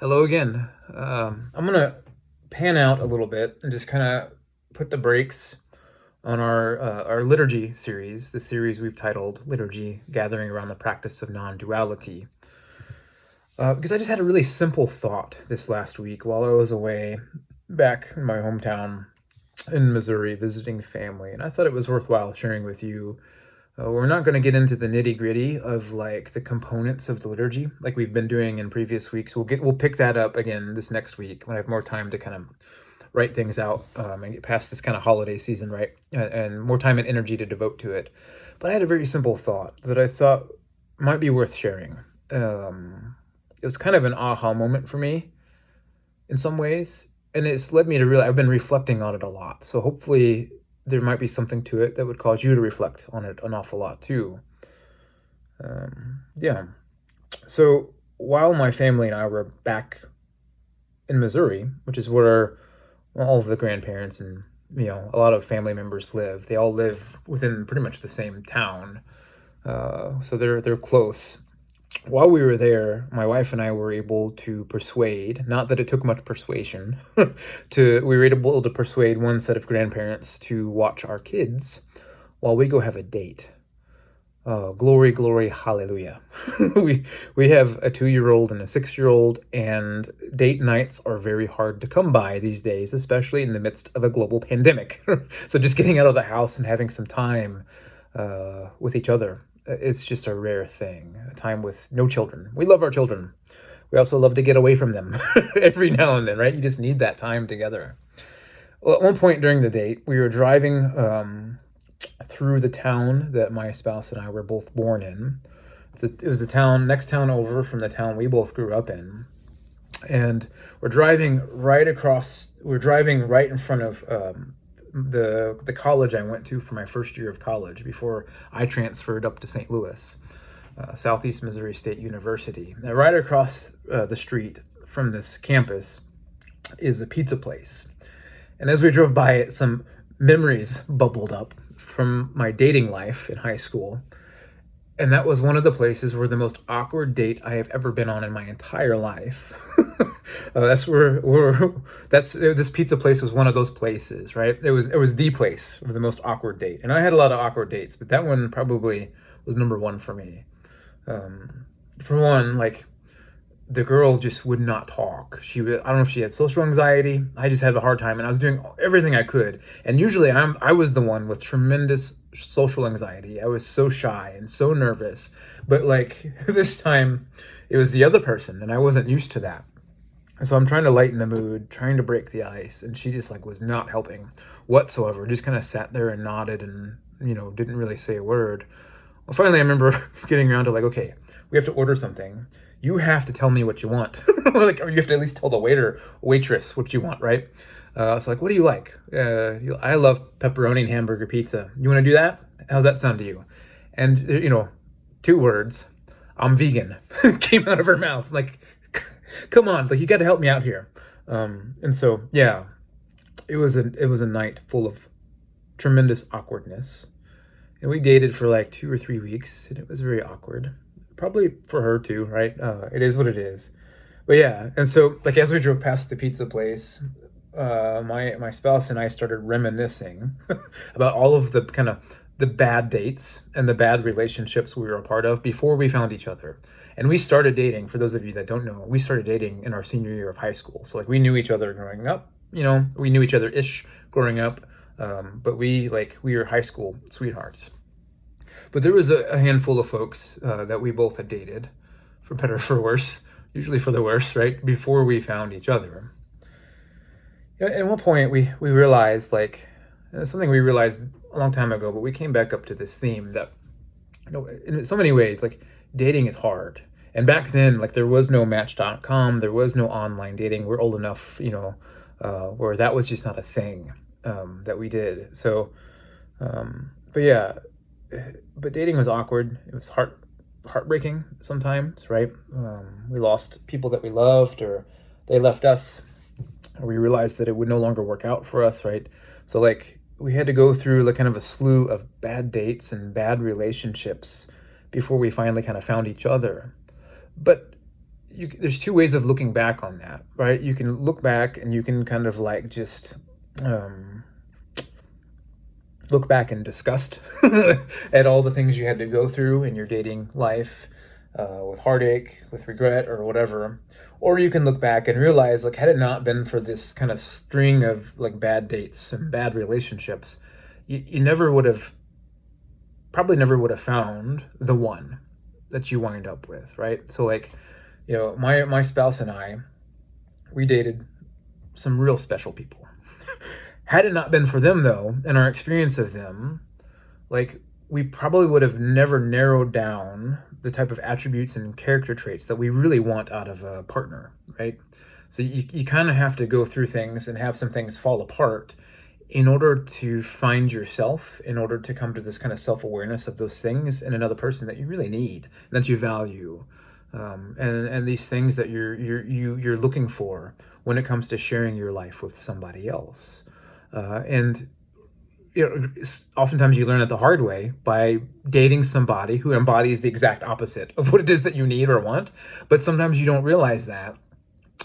Hello again. I'm gonna pan out a little bit and just kind of put the brakes on our liturgy series, the series we've titled "Liturgy: Gathering Around the Practice of Non-Duality." Because I just had a really simple thought this last week while I was away back in my hometown in Missouri visiting family, and I thought it was worthwhile sharing with you. We're not going to get into the nitty gritty of like the components of the liturgy like we've been doing in previous weeks. We'll pick that up again this next week when I have more time to kind of write things out and get past this kind of holiday season, right? And more time and energy to devote to it. But I had a very simple thought that I thought might be worth sharing. It was kind of an aha moment for me in some ways, and it's led me to realize I've been reflecting on it a lot. So hopefully there might be something to it that would cause you to reflect on it an awful lot too. Yeah. So while my family and I were back in Missouri, which is where all of the grandparents and a lot of family members live, they all live within pretty much the same town, so they're close. While we were there, my wife and I were able to persuade, not that it took much persuasion, we were able to persuade one set of grandparents to watch our kids while we go have a date. Oh, glory, glory, hallelujah. We have a 2-year-old and a 6-year-old, and date nights are very hard to come by these days, especially in the midst of a global pandemic. So just getting out of the house and having some time with each other, it's just a rare thing. A time with no children. We love our children. We also love to get away from them every now and then, right? You just need that time together. Well, at one point during the date, we were driving through the town that my spouse and I were both born in. It was the next town over from the town we both grew up in. And we're driving right across, we're driving right in front of the college I went to for my first year of college before I transferred up to St. Louis, Southeast Missouri State University. Now, right across the street from this campus is a pizza place. And as we drove by it, some memories bubbled up from my dating life in high school. And that was one of the places where the most awkward date I have ever been on in my entire life. This pizza place was one of those places, right? It was the place for the most awkward date, and I had a lot of awkward dates, but that one probably was number one for me. For one, like the girl just would not talk. I don't know if she had social anxiety. I just had a hard time, and I was doing everything I could. And usually I was the one with tremendous social anxiety. I was so shy and so nervous. But like this time it was the other person, and I wasn't used to that. So I'm trying to lighten the mood, trying to break the ice, and she just like was not helping whatsoever. Just kind of sat there and nodded and didn't really say a word. Well, finally, I remember getting around to like, okay, we have to order something. You have to tell me what you want. Like, or you have to at least tell the waitress what you want, right? So like, what do you like? I love pepperoni and hamburger pizza. You want to do that? How's that sound to you? And 2 words, I'm vegan, came out of her mouth. Like, come on, like you got to help me out here. And so yeah, it was a night full of tremendous awkwardness. And we dated for like 2 or 3 weeks, and it was very awkward. Probably for her too, right? It is what it is. But yeah, and so like as we drove past the pizza place, my spouse and I started reminiscing about all of the kind of the bad dates and the bad relationships we were a part of before we found each other. And we started dating. For those of you that don't know, we started dating in our senior year of high school. So like we knew each other growing up. We knew each other ish growing up, but we were high school sweethearts. But there was a handful of folks that we both had dated, for better or for worse, usually for the worse, right? Before we found each other. At one point, we realized something we realized a long time ago, but we came back up to this theme that in so many ways, like dating is hard. And back then, like there was no Match.com, there was no online dating. We're old enough, where that was just not a thing that we did. So, but yeah, but dating was awkward. It was heartbreaking sometimes, right? We lost people that we loved, or they left us, or we realized that it would no longer work out for us, right? So like we had to go through like kind of a slew of bad dates and bad relationships before we finally kind of found each other. But there's two ways of looking back on that, right? You can look back and you can kind of like just look back in disgust at all the things you had to go through in your dating life, with heartache, with regret, or whatever. Or you can look back and realize, like, had it not been for this kind of string of like bad dates and bad relationships, you never would have, probably never would have found the one that you wind up with, right? So like, my spouse and I, we dated some real special people. Had it not been for them, though, and our experience of them, like, we probably would have never narrowed down the type of attributes and character traits that we really want out of a partner, right? So you kind of have to go through things and have some things fall apart in order to find yourself, in order to come to this kind of self-awareness of those things in another person that you really need, that you value, and these things that you're looking for when it comes to sharing your life with somebody else. And oftentimes you learn it the hard way by dating somebody who embodies the exact opposite of what it is that you need or want. But sometimes you don't realize that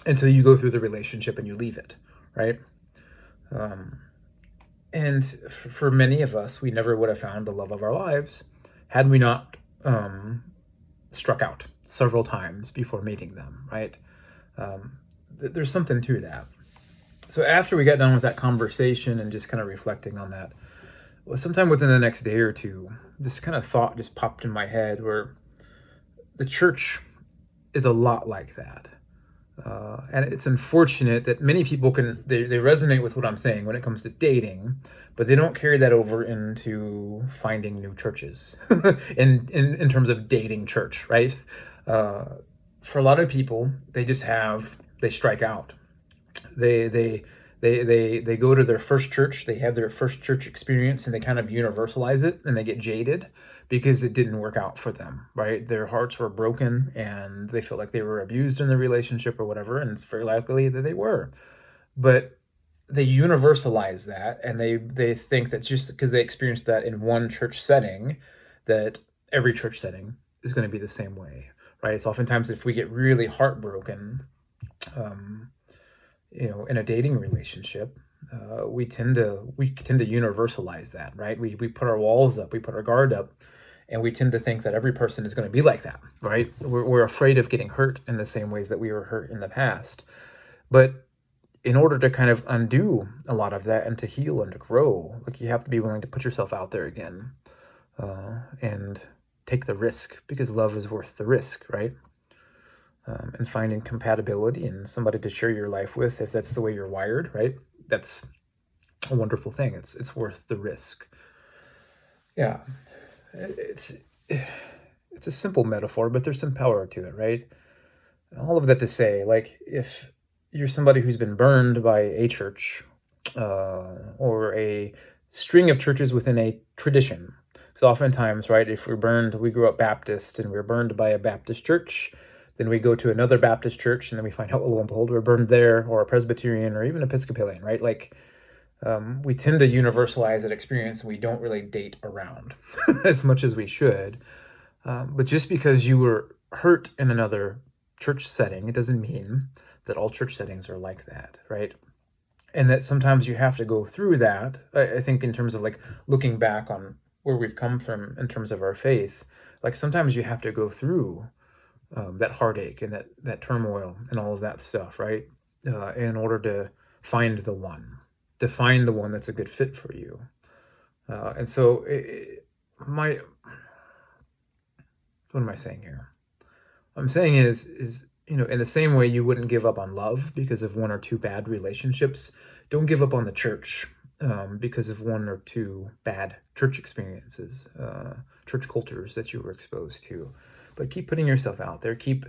until you go through the relationship and you leave it, right? And for many of us, we never would have found the love of our lives had we not struck out several times before meeting them, right? There's something to that. So after we got done with that conversation and just kind of reflecting on that, well, sometime within the next day or two, this kind of thought just popped in my head where the church is a lot like that. And it's unfortunate that many people they resonate with what I'm saying when it comes to dating, but they don't carry that over into finding new churches in terms of dating church, right? For a lot of people, they strike out. They go to their first church, they have their first church experience, and they kind of universalize it, and they get jaded because it didn't work out for them, right? Their hearts were broken, and they felt like they were abused in the relationship or whatever, and it's very likely that they were. But they universalize that, and they think that just because they experienced that in one church setting, that every church setting is going to be the same way, right? It's oftentimes if we get really heartbroken, in a dating relationship, we tend to universalize that, right? We put our walls up, we put our guard up, and we tend to think that every person is going to be like that, right? We're afraid of getting hurt in the same ways that we were hurt in the past. But in order to kind of undo a lot of that and to heal and to grow, like, you have to be willing to put yourself out there again, and take the risk, because love is worth the risk, right? And finding compatibility and somebody to share your life with, if that's the way you're wired, right? That's a wonderful thing. It's worth the risk. Yeah, it's a simple metaphor, but there's some power to it, right? All of that to say, like, if you're somebody who's been burned by a church, or a string of churches within a tradition, because oftentimes, right, if we grew up Baptist and we're burned by a Baptist church, then we go to another Baptist church, and then we find out, lo and behold, we're burned there, or a Presbyterian, or even Episcopalian, right? Like, we tend to universalize that experience, and we don't really date around as much as we should. But just because you were hurt in another church setting, it doesn't mean that all church settings are like that, right? And that sometimes you have to go through that. I think in terms of like looking back on where we've come from in terms of our faith, like sometimes you have to go through that heartache and that turmoil and all of that stuff, right? In order to find the one, that's a good fit for you. And so what am I saying here? What I'm saying is, in the same way you wouldn't give up on love because of one or two bad relationships, don't give up on the church because of one or two bad church experiences, church cultures that you were exposed to. But keep putting yourself out there. Keep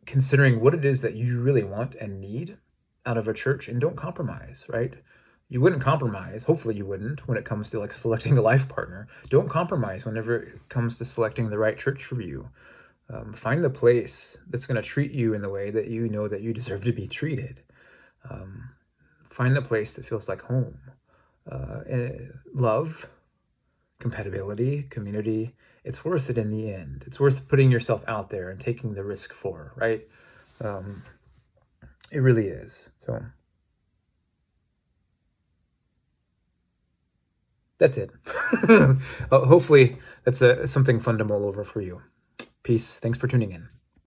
considering what it is that you really want and need out of a church, and don't compromise, right? You wouldn't compromise. Hopefully you wouldn't when it comes to like selecting a life partner. Don't compromise whenever it comes to selecting the right church for you. Find the place that's going to treat you in the way that you know that you deserve to be treated. Find the place that feels like home. Love compatibility, community, it's worth it in the end. It's worth putting yourself out there and taking the risk for, right? It really is. So that's it. Hopefully that's something fun to mull over for you. Peace. Thanks for tuning in.